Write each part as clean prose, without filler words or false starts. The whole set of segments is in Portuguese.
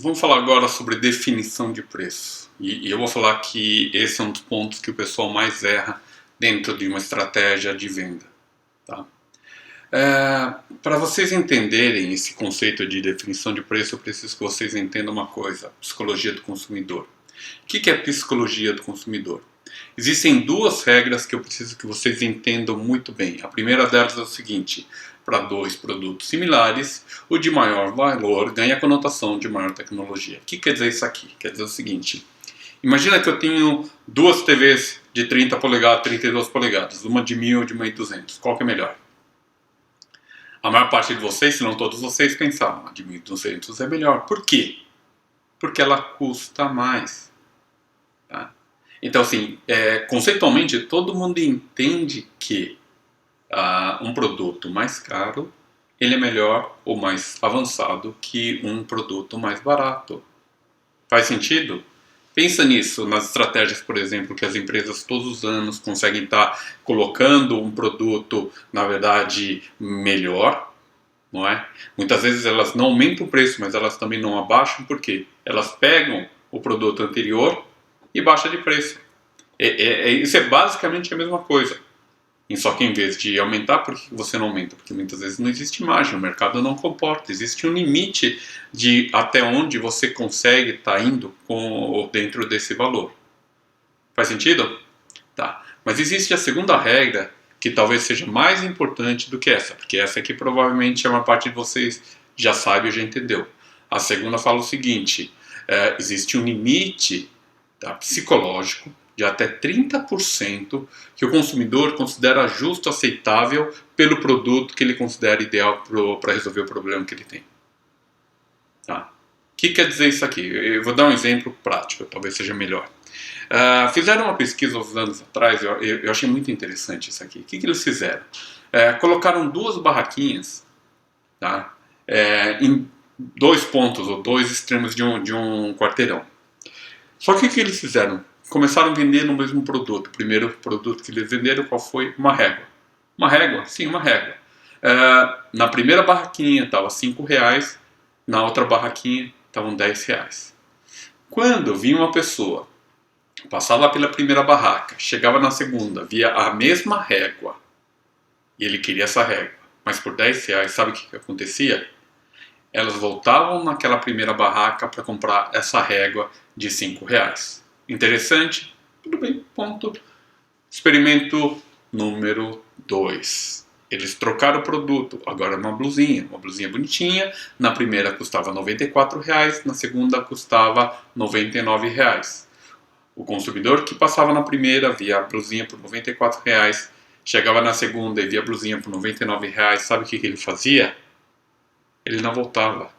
Vamos falar agora sobre definição de preço. E eu vou falar que esse é um dos pontos que o pessoal mais erra dentro de uma estratégia de venda. Tá? Para vocês entenderem esse conceito de definição de preço, eu preciso que vocês entendam uma coisa: psicologia do consumidor. O que é psicologia do consumidor? Existem duas regras que eu preciso que vocês entendam muito bem. A primeira delas é o seguinte: para dois produtos similares, o de maior valor ganha a conotação de maior tecnologia. O que quer dizer isso aqui? Quer dizer o seguinte: imagina que eu tenho duas TVs de 30 polegadas, 32 polegadas, uma de 1.000 e de 1.200. Qual que é melhor? A maior parte de vocês, se não todos vocês, pensaram a de 1.200 é melhor. Por quê? Porque ela custa mais. Tá? Então, assim, conceitualmente, todo mundo entende que um produto mais caro, ele é melhor ou mais avançado que um produto mais barato. Faz sentido? Pensa nisso, nas estratégias, por exemplo, que as empresas todos os anos conseguem estar colocando um produto, na verdade, melhor, não é? Muitas vezes elas não aumentam o preço, mas elas também não abaixam, porque elas pegam o produto anterior e baixam de preço. Isso é basicamente a mesma coisa. Só que em vez de aumentar, por que você não aumenta? Porque muitas vezes não existe margem, o mercado não comporta. Existe um limite de até onde você consegue estar indo dentro desse valor. Faz sentido? Tá. Mas existe a segunda regra, que talvez seja mais importante do que essa, porque essa aqui provavelmente a maior parte de vocês já sabe ou já entendeu. A segunda fala o seguinte: existe um limite, tá, psicológico de até 30% que o consumidor considera justo, aceitável pelo produto que ele considera ideal para resolver o problema que ele tem. Tá? O que quer dizer isso aqui? Eu vou dar um exemplo prático, talvez seja melhor. Fizeram uma pesquisa uns anos atrás, eu achei muito interessante isso aqui. O que eles fizeram? Colocaram duas barraquinhas, tá? Em dois pontos, ou dois extremos de um quarteirão. Só que o que eles fizeram? Começaram a vender no mesmo produto. O primeiro produto que eles venderam, qual foi? Uma régua. Uma régua? Sim, uma régua. Na primeira barraquinha estava R$5, na outra barraquinha estavam R$10. Quando vinha uma pessoa, passava pela primeira barraca, chegava na segunda, via a mesma régua, e ele queria essa régua, mas por R$10, sabe o que acontecia? Elas voltavam naquela primeira barraca para comprar essa régua de R$5. Interessante? Tudo bem, ponto. Experimento número 2. Eles trocaram o produto, agora uma blusinha bonitinha. Na primeira custava R$94, na segunda custava R$99. O consumidor que passava na primeira via a blusinha por R$94, chegava na segunda e via a blusinha por R$99, sabe o que ele fazia? Ele não voltava.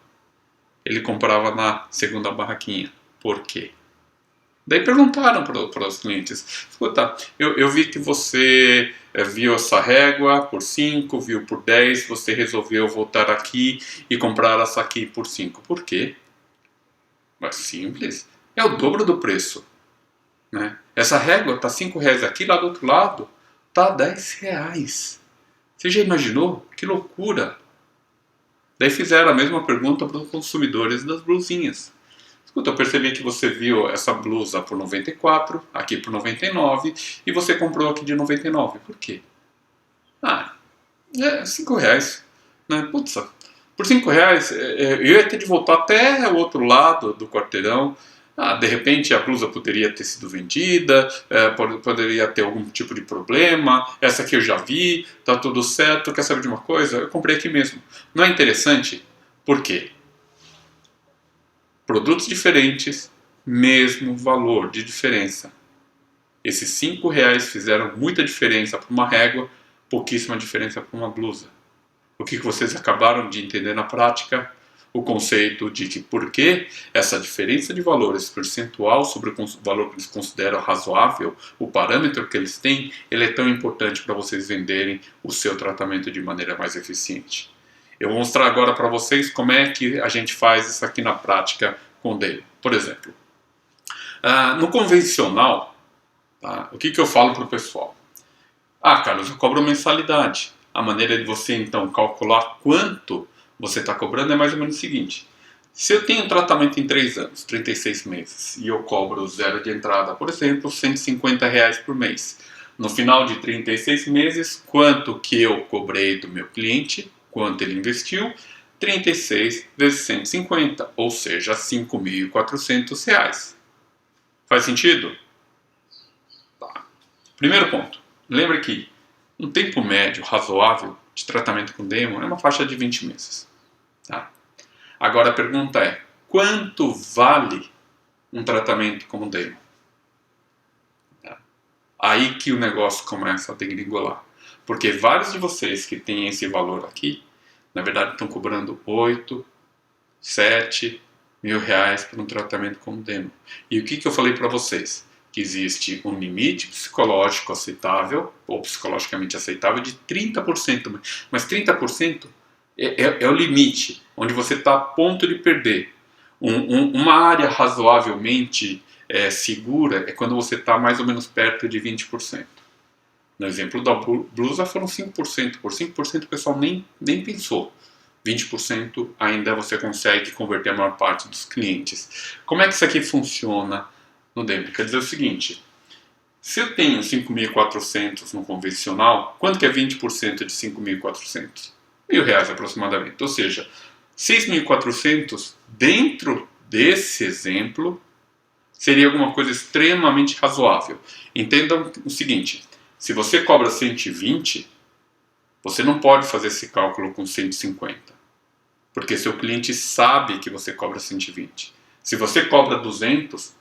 Ele comprava na segunda barraquinha. Por quê? Daí perguntaram para os clientes: escuta, eu vi que você viu essa régua por 5, viu por 10, você resolveu voltar aqui e comprar essa aqui por 5. Por quê? Mas simples. É o dobro do preço. Né? Essa régua está R$5 aqui, lá do outro lado está R$10. Você já imaginou? Que loucura! Daí fizeram a mesma pergunta para os consumidores das blusinhas. Escuta, eu percebi que você viu essa blusa por 94, aqui por 99, e você comprou aqui de 99. Por quê? R$5. Né? Putz, por R$5 eu ia ter de voltar até o outro lado do quarteirão. De repente a blusa poderia ter sido vendida, poderia ter algum tipo de problema, essa aqui eu já vi, tá tudo certo, quer saber de uma coisa? Eu comprei aqui mesmo. Não é interessante? Por quê? Produtos diferentes, mesmo valor de diferença. Esses R$5 fizeram muita diferença para uma régua, pouquíssima diferença para uma blusa. O que vocês acabaram de entender na prática? O conceito de que porque essa diferença de valor, esse percentual sobre o valor que eles consideram razoável, o parâmetro que eles têm, ele é tão importante para vocês venderem o seu tratamento de maneira mais eficiente. Eu vou mostrar agora para vocês como é que a gente faz isso aqui na prática com o Dale. Por exemplo, no convencional, tá, o que eu falo para o pessoal? Carlos, eu cobro mensalidade. A maneira de você então calcular quanto você está cobrando é mais ou menos o seguinte: Se eu tenho um tratamento em 3 anos, 36 meses, e eu cobro zero de entrada, por exemplo, R$ 150 por mês. No final de 36 meses, quanto que eu cobrei do meu cliente, quanto ele investiu? 36 vezes 150, ou seja, R$ 5.400. Faz sentido? Tá. Primeiro ponto. Lembra que um tempo médio razoável de tratamento com demo é uma faixa de 20 meses. Tá? Agora a pergunta é, quanto vale um tratamento como demo? Tá? Aí que o negócio começa a degringolar. Porque vários de vocês que têm esse valor aqui, na verdade estão cobrando 8, 7 mil reais por um tratamento como demo. E o que eu falei para vocês? Que existe um limite psicológico aceitável, ou psicologicamente aceitável, de 30%. Mas 30% é o limite, onde você está a ponto de perder. Uma área razoavelmente segura é quando você está mais ou menos perto de 20%. No exemplo da blusa foram 5%. Por 5% o pessoal nem pensou. 20% ainda você consegue converter a maior parte dos clientes. Como é que isso aqui funciona no demo? Quer dizer o seguinte, se eu tenho 5.400 no convencional, quanto que é 20% de 5.400? R$ 1.000 aproximadamente. Ou seja, 6.400 dentro desse exemplo seria alguma coisa extremamente razoável. Entendam o seguinte, se você cobra 120, você não pode fazer esse cálculo com 150, porque seu cliente sabe que você cobra 120. Se você cobra 200,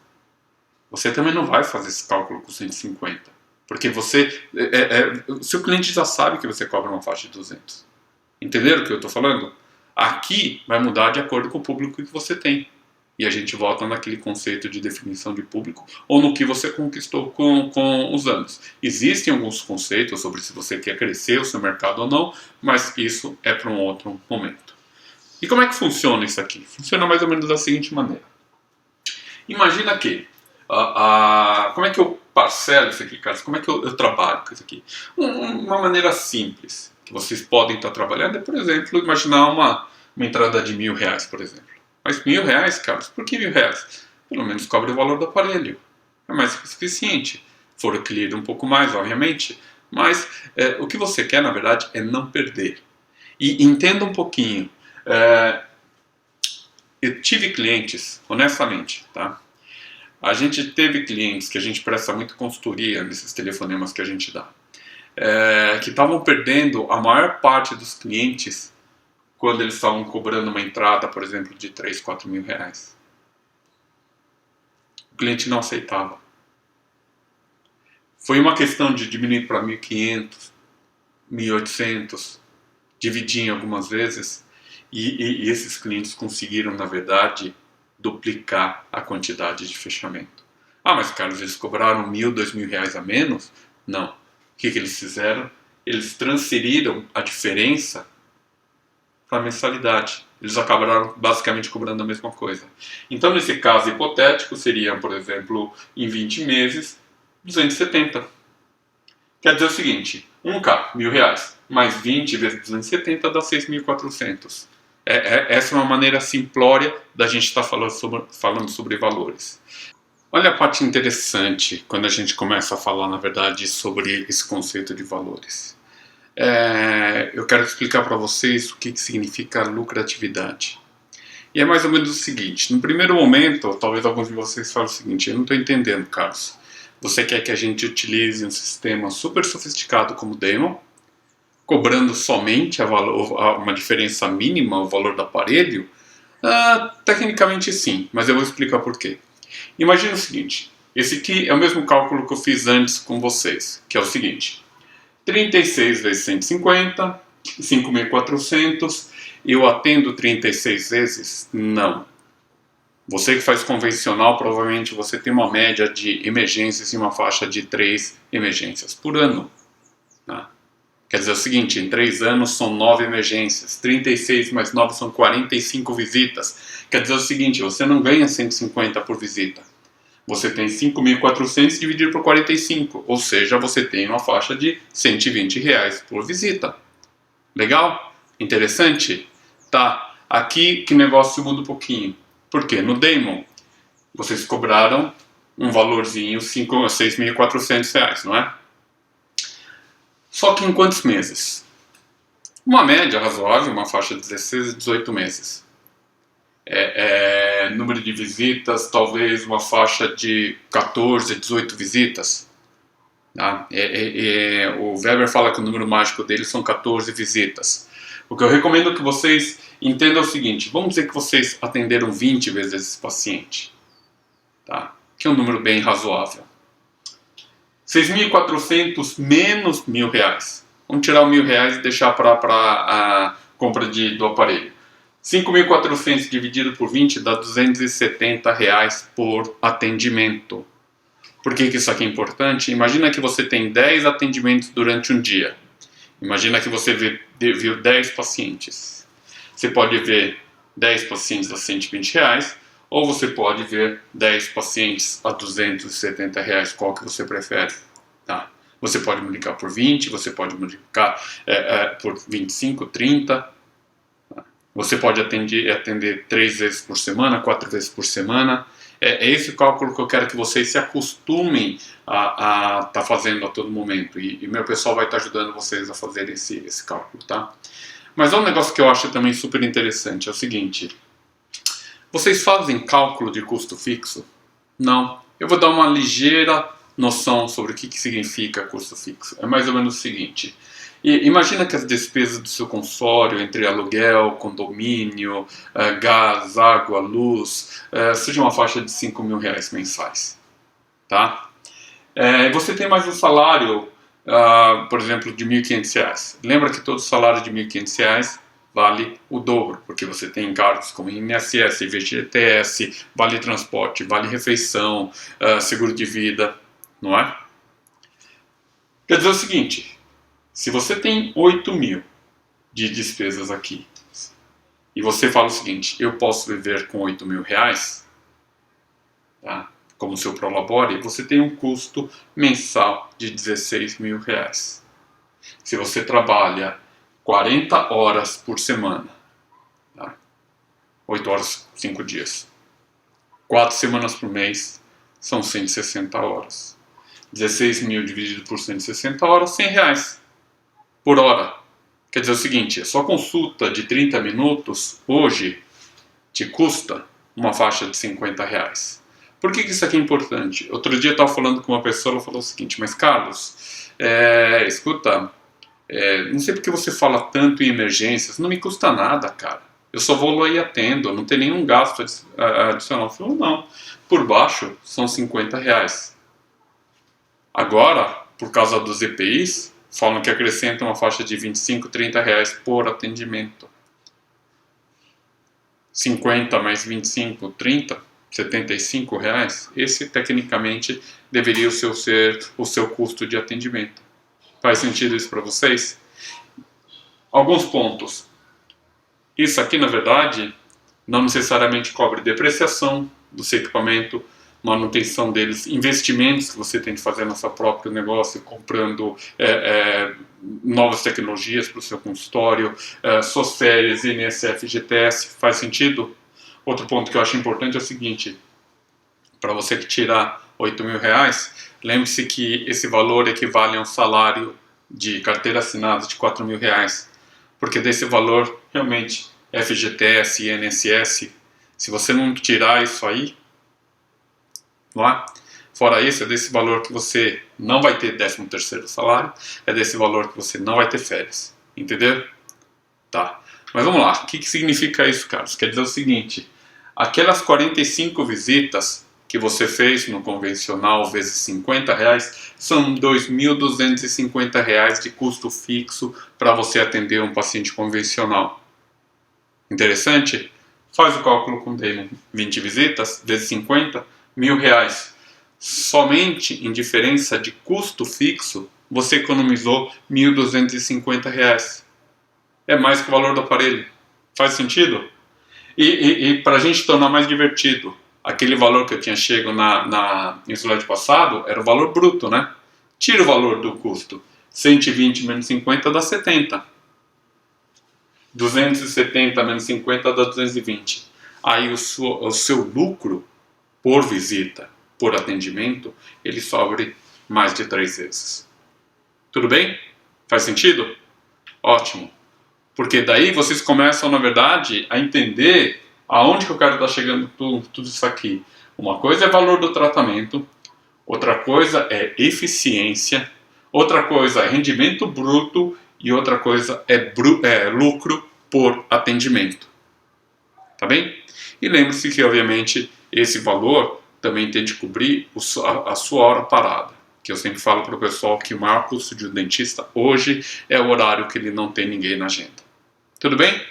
você também não vai fazer esse cálculo com 150, porque seu cliente já sabe que você cobra uma faixa de 200. Entenderam o que eu estou falando? Aqui vai mudar de acordo com o público que você tem. E a gente volta naquele conceito de definição de público ou no que você conquistou com os anos. Existem alguns conceitos sobre se você quer crescer o seu mercado ou não, mas isso é para um outro momento. E como é que funciona isso aqui? Funciona mais ou menos da seguinte maneira. Imagina que, como é que eu parcelo isso aqui, Carlos? Como é que eu trabalho com isso aqui? Uma maneira simples que vocês podem estar trabalhando é, por exemplo, imaginar uma entrada de R$ 1.000, por exemplo. Mas R$ 1.000, Carlos, por que R$ 1.000? Pelo menos cobre o valor do aparelho. É mais que o suficiente. For adquirido um pouco mais, obviamente. Mas o que você quer, na verdade, é não perder. E entenda um pouquinho. Eu tive clientes, honestamente, tá? A gente teve clientes que a gente presta muito consultoria nesses telefonemas que a gente dá. Que estavam perdendo a maior parte dos clientes quando eles estavam cobrando uma entrada, por exemplo, de 3, 4 mil reais. O cliente não aceitava. Foi uma questão de diminuir para 1.500, 1.800, dividir em algumas vezes, e esses clientes conseguiram, na verdade, duplicar a quantidade de fechamento. Ah, mas Carlos, eles cobraram 1.000, 2.000 reais a menos? Não. O que eles fizeram? Eles transferiram a diferença para a mensalidade. Eles acabaram basicamente cobrando a mesma coisa. Então, nesse caso hipotético, seriam, por exemplo, em 20 meses, 270. Quer dizer o seguinte, 1K, R$ 1.000, mais 20 vezes 270 dá 6.400. Essa é uma maneira simplória da gente estar falando sobre valores. Olha a parte interessante quando a gente começa a falar, na verdade, sobre esse conceito de valores. Eu quero explicar para vocês o que significa lucratividade. E é mais ou menos o seguinte, no primeiro momento, talvez alguns de vocês falem o seguinte, eu não estou entendendo, Carlos. Você quer que a gente utilize um sistema super sofisticado como demo, cobrando somente uma diferença mínima, o valor do aparelho? Tecnicamente sim, mas eu vou explicar por quê. Imagina o seguinte, esse aqui é o mesmo cálculo que eu fiz antes com vocês, que é o seguinte, 36 vezes 150, 5.400, eu atendo 36 vezes? Não. Você que faz convencional, provavelmente você tem uma média de emergências em uma faixa de 3 emergências por ano. Tá? Quer dizer o seguinte, em 3 anos são 9 emergências, 36 mais 9 são 45 visitas. Quer dizer o seguinte, você não ganha 150 por visita. Você tem 5.400 dividido por 45, ou seja, você tem uma faixa de R$ 120 por visita. Legal? Interessante? Tá. Aqui que o negócio muda um pouquinho. Por quê? No Damon, vocês cobraram um valorzinho, 6.400 reais, não é? Só que em quantos meses? Uma média razoável, uma faixa de 16 a 18 meses. Número de visitas, talvez uma faixa de 14 a 18 visitas. Tá? O Weber fala que o número mágico dele são 14 visitas. O que eu recomendo que vocês entendam é o seguinte: vamos dizer que vocês atenderam 20 vezes esse paciente, tá? Que é um número bem razoável. 6.400 menos R$1.000. Vamos tirar o R$1.000 e deixar para a compra do aparelho. 5.400 dividido por 20 dá R$270 por atendimento. Por que isso aqui é importante? Imagina que você tem 10 atendimentos durante um dia. Imagina que você viu 10 pacientes. Você pode ver 10 pacientes a R$120, ou você pode ver 10 pacientes a R$270. Qual que você prefere? Tá. Você pode multiplicar por 20, você pode multiplicar por 25, 30. Você pode atender 3 vezes por semana, 4 vezes por semana. É esse cálculo que eu quero que vocês se acostumem a estar fazendo a todo momento. E meu pessoal vai estar ajudando vocês a fazer esse cálculo, tá? Mas um negócio que eu acho também super interessante é o seguinte: vocês fazem cálculo de custo fixo? Não. Eu vou dar uma ligeira noção sobre o que significa custo fixo. É mais ou menos o seguinte: imagina que as despesas do seu consultório, entre aluguel, condomínio, gás, água, luz, seja uma faixa de R$5.000 mensais. Tá? Você tem mais um salário, por exemplo, de R$1.500. Lembra que todo salário de R$1.500 vale o dobro, porque você tem encargos como INSS, FGTS, vale transporte, vale refeição, seguro de vida, não é? Quer dizer o seguinte: se você tem 8.000 de despesas aqui, e você fala o seguinte: eu posso viver com R$8.000, tá? Como seu prolabore, você tem um custo mensal de R$16.000. Se você trabalha 40 horas por semana, tá? 8 horas, 5 dias, 4 semanas por mês, são 160 horas. 16.000 dividido por 160 horas, R$100 por hora. Quer dizer o seguinte: a sua consulta de 30 minutos hoje te custa uma faixa de R$50. Por que isso aqui é importante? Outro dia eu estava falando com uma pessoa, ela falou o seguinte: mas Carlos, escuta, não sei porque você fala tanto em emergências, não me custa nada, cara. Eu só vou lá e atendo, não tem nenhum gasto adicional. Eu falei: não, por baixo são R$50. Agora, por causa dos EPIs, falam que acrescenta uma faixa de R$25, R$30 por atendimento. 50 mais 25, 30, R$75. Esse, tecnicamente, deveria ser o seu custo de atendimento. Faz sentido isso para vocês? Alguns pontos. Isso aqui, na verdade, não necessariamente cobre depreciação do seu equipamento, manutenção deles, investimentos que você tem que fazer no seu próprio negócio, comprando novas tecnologias para o seu consultório, suas férias, INSS, FGTS. Faz sentido? Outro ponto que eu acho importante é o seguinte: para você que tirar R$8.000, lembre-se que esse valor equivale a um salário de carteira assinada de R$4.000, porque desse valor, realmente, FGTS, INSS, se você não tirar isso aí, lá, fora isso, é desse valor que você não vai ter 13º salário, é desse valor que você não vai ter férias, entendeu? Tá, mas vamos lá, o que significa isso, Carlos? Quer dizer o seguinte: aquelas 45 visitas que você fez no convencional vezes R$50 são R$2.250 de custo fixo para você atender um paciente convencional. Interessante? Faz o cálculo com Damon: 20 visitas vezes 50, R$1.000. Somente em diferença de custo fixo você economizou R$1.250. É mais que o valor do aparelho. Faz sentido? E para a gente tornar mais divertido, aquele valor que eu tinha chego no slide passado era o valor bruto, né? Tira o valor do custo. 120 menos 50 dá 70. 270 menos 50 dá 220. Aí o seu lucro por visita, por atendimento, ele sobe mais de 3 vezes. Tudo bem? Faz sentido? Ótimo. Porque daí vocês começam, na verdade, a entender aonde que eu quero estar chegando tudo isso aqui. Uma coisa é valor do tratamento, outra coisa é eficiência, outra coisa é rendimento bruto e outra coisa é lucro por atendimento. Tá bem? E lembre-se que, obviamente, esse valor também tem de cobrir a sua hora parada. Que eu sempre falo para o pessoal que o maior custo de um dentista hoje é o horário que ele não tem ninguém na agenda. Tudo bem?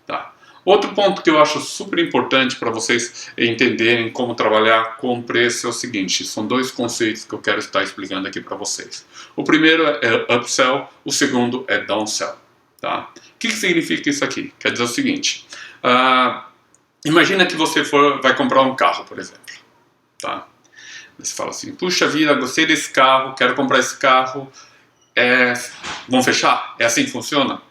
Tá. Outro ponto que eu acho super importante para vocês entenderem como trabalhar com preço é o seguinte: são dois conceitos que eu quero estar explicando aqui para vocês. O primeiro é upsell, o segundo é downsell. Tá? O que significa isso aqui? Quer dizer o seguinte: imagina que você vai comprar um carro, por exemplo. Tá? Você fala assim: puxa vida, gostei desse carro, quero comprar esse carro. Vão fechar? É assim que funciona?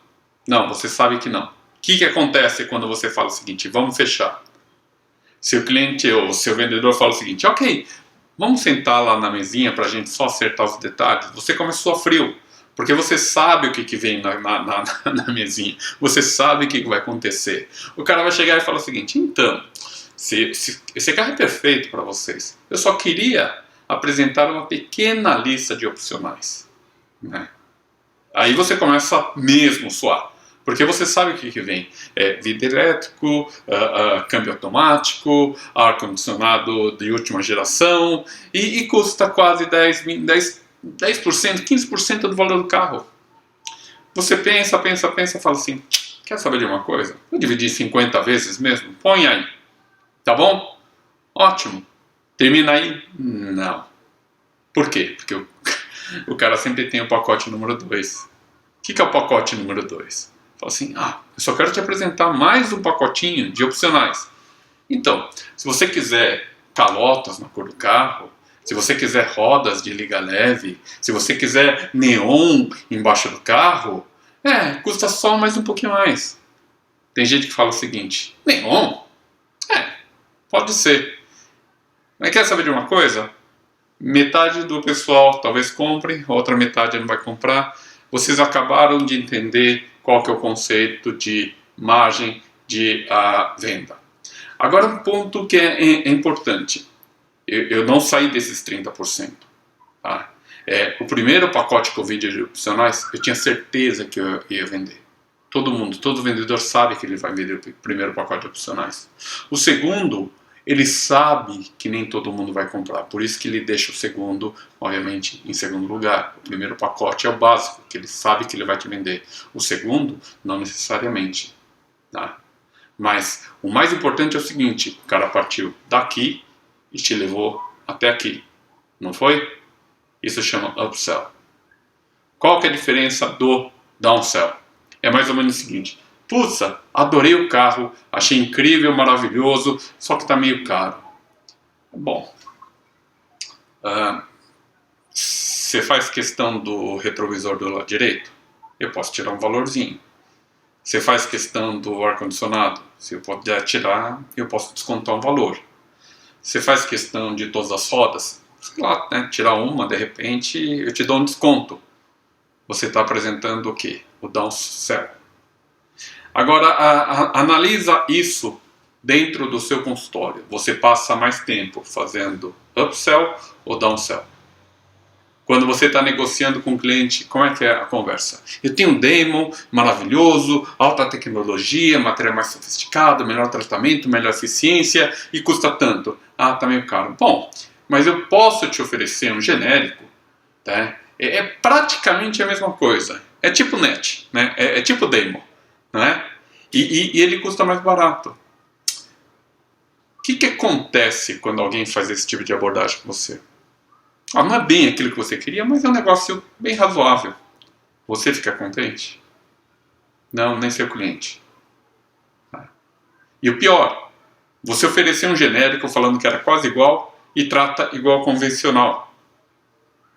Não, você sabe que não. O que acontece quando você fala o seguinte: vamos fechar? Seu cliente ou seu vendedor fala o seguinte: ok, vamos sentar lá na mesinha para a gente só acertar os detalhes. Você começou a frio, porque você sabe o que vem na mesinha. Você sabe o que vai acontecer. O cara vai chegar e falar o seguinte: então, esse carro é perfeito para vocês. Eu só queria apresentar uma pequena lista de opcionais. Né? Aí você começa mesmo a suar. Porque você sabe o que vem. Vidro elétrico, câmbio automático, ar-condicionado de última geração e custa quase 10%, 15% do valor do carro. Você pensa, fala assim: quer saber de uma coisa? Vou dividir 50 vezes mesmo? Põe aí. Tá bom? Ótimo. Termina aí? Não. Por quê? Porque o cara sempre tem o pacote número 2. O que é o pacote número 2? Fala assim: eu só quero te apresentar mais um pacotinho de opcionais. Então, se você quiser calotas na cor do carro, se você quiser rodas de liga leve, se você quiser neon embaixo do carro, custa só mais um pouquinho mais. Tem gente que fala o seguinte: neon? Pode ser. Mas quer saber de uma coisa? Metade do pessoal talvez compre, a outra metade não vai comprar. Vocês acabaram de entender qual que é o conceito de margem de venda. Agora um ponto que é importante. Eu não saí desses 30%. Tá? O primeiro pacote que eu vi de opcionais, eu tinha certeza que eu ia vender. Todo vendedor sabe que ele vai vender o primeiro pacote de opcionais. O segundo, ele sabe que nem todo mundo vai comprar, por isso que ele deixa o segundo, obviamente, em segundo lugar. O primeiro pacote é o básico, que ele sabe que ele vai te vender. O segundo, não necessariamente. Tá? Mas o mais importante é o seguinte: o cara partiu daqui e te levou até aqui. Não foi? Isso chama upsell. Qual que é a diferença do downsell? É mais ou menos o seguinte: puxa, adorei o carro, achei incrível, maravilhoso, só que está meio caro. Bom, você faz questão do retrovisor do lado direito? Eu posso tirar um valorzinho. Você faz questão do ar-condicionado? Se eu puder tirar, eu posso descontar um valor. Você faz questão de todas as rodas? Sei lá, né? Tirar uma, de repente, eu te dou um desconto. Você está apresentando o quê? O downsell. Agora, analisa isso dentro do seu consultório. Você passa mais tempo fazendo upsell ou downsell? Quando você está negociando com o cliente, como é que é a conversa? Eu tenho um demo maravilhoso, alta tecnologia, material mais sofisticado, melhor tratamento, melhor eficiência e custa tanto. Tá meio caro. Bom, mas eu posso te oferecer um genérico, tá? É praticamente a mesma coisa. É tipo net, né? É tipo demo, né? E ele custa mais barato. O que acontece quando alguém faz esse tipo de abordagem com você? Não é bem aquilo que você queria, mas é um negócio bem razoável. Você fica contente? Não, nem seu cliente. E o pior, você ofereceu um genérico falando que era quase igual e trata igual ao convencional.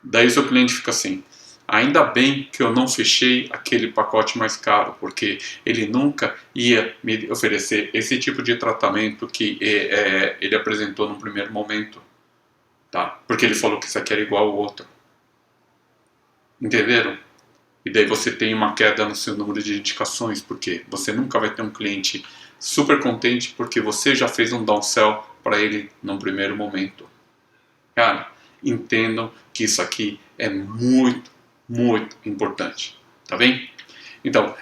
Daí seu cliente fica assim: ainda bem que eu não fechei aquele pacote mais caro, porque ele nunca ia me oferecer esse tipo de tratamento que ele apresentou no primeiro momento, tá? Porque ele falou que isso aqui era igual ao outro. Entenderam? E daí você tem uma queda no seu número de indicações, porque você nunca vai ter um cliente super contente porque você já fez um downsell para ele no primeiro momento. Cara, entendam que isso aqui é muito, muito importante, tá bem? Então,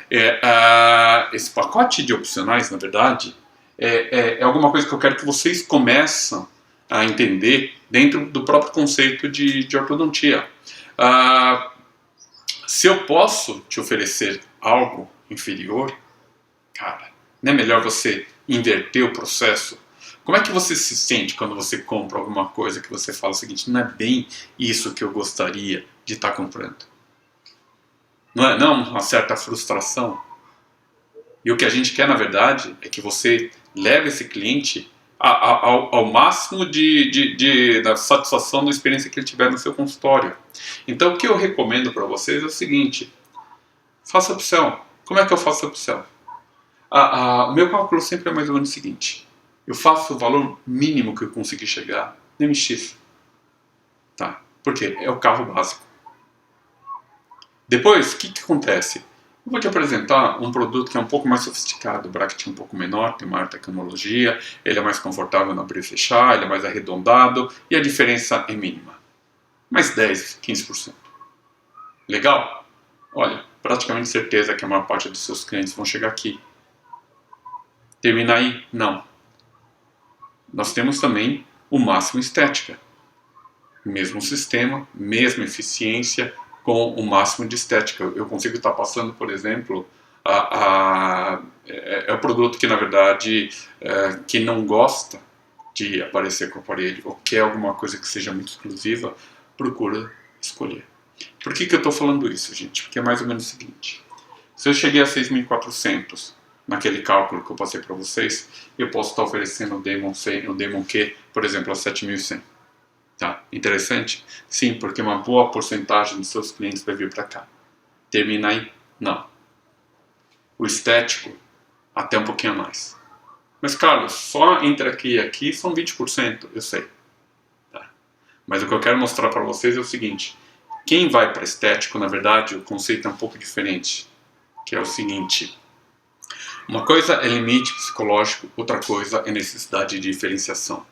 esse pacote de opcionais, na verdade, é alguma coisa que eu quero que vocês comecem a entender dentro do próprio conceito de ortodontia. Se eu posso te oferecer algo inferior, cara, não é melhor você inverter o processo? Como é que você se sente quando você compra alguma coisa que você fala o seguinte, não é bem isso que eu gostaria de estar comprando? Não é uma certa frustração? E o que a gente quer, na verdade, é que você leve esse cliente ao máximo da satisfação da experiência que ele tiver no seu consultório. Então, o que eu recomendo para vocês é o seguinte, faça opção. Como é que eu faço a opção? O meu cálculo sempre é mais ou menos o seguinte, eu faço o valor mínimo que eu conseguir chegar no MX. Tá? Porque é o carro básico. Depois, o que acontece? Eu vou te apresentar um produto que é um pouco mais sofisticado, o bracket é um pouco menor, tem maior tecnologia, ele é mais confortável no abrir e fechar, ele é mais arredondado e a diferença é mínima. Mais 10, 15%. Legal? Olha, praticamente certeza que a maior parte dos seus clientes vão chegar aqui. Termina aí? Não. Nós temos também o máximo estética. Mesmo sistema, mesma eficiência, com o máximo de estética. Eu consigo estar passando, por exemplo, é um produto que, na verdade, que não gosta de aparecer com o aparelho ou quer alguma coisa que seja muito exclusiva, procura escolher. Por que eu estou falando isso, gente? Porque é mais ou menos o seguinte. Se eu cheguei a 6.400 naquele cálculo que eu passei para vocês, eu posso estar oferecendo o Demon Q, por exemplo, a 7.100. Tá? Interessante? Sim, porque uma boa porcentagem dos seus clientes vai vir para cá. Termina aí? Não. O estético, até um pouquinho a mais. Mas, Carlos, só entre aqui e aqui são 20%, eu sei. Tá? Mas o que eu quero mostrar para vocês é o seguinte. Quem vai para estético, na verdade, o conceito é um pouco diferente. Que é o seguinte. Uma coisa é limite psicológico, outra coisa é necessidade de diferenciação.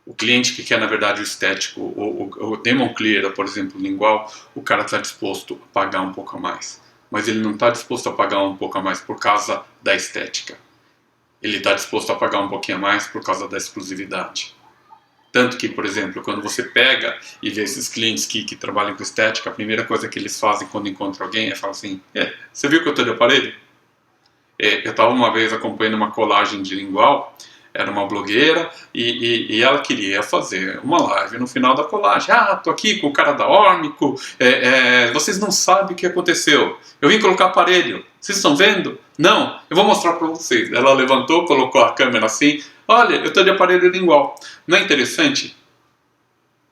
O cliente que quer, na verdade, o estético, o Demon Clear, por exemplo, lingual, o cara está disposto a pagar um pouco a mais. Mas ele não está disposto a pagar um pouco a mais por causa da estética. Ele está disposto a pagar um pouquinho a mais por causa da exclusividade. Tanto que, por exemplo, quando você pega e vê esses clientes que trabalham com estética, a primeira coisa que eles fazem quando encontram alguém é falar assim, você viu que eu estou de aparelho? Eu estava uma vez acompanhando uma colagem de lingual, era uma blogueira e ela queria fazer uma live no final da colagem. Tô aqui com o cara da Órmico, vocês não sabem o que aconteceu. Eu vim colocar aparelho, vocês estão vendo? Não, eu vou mostrar para vocês. Ela levantou, colocou a câmera assim, olha, eu estou de aparelho lingual. Não é interessante?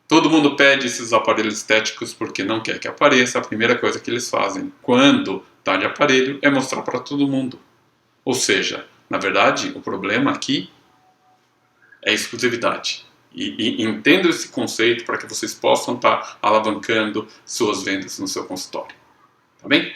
Todo mundo pede esses aparelhos estéticos porque não quer que apareça. A primeira coisa que eles fazem quando está de aparelho é mostrar para todo mundo. Ou seja, na verdade, o problema aqui é exclusividade. E entendo esse conceito para que vocês possam estar alavancando suas vendas no seu consultório. Tá bem?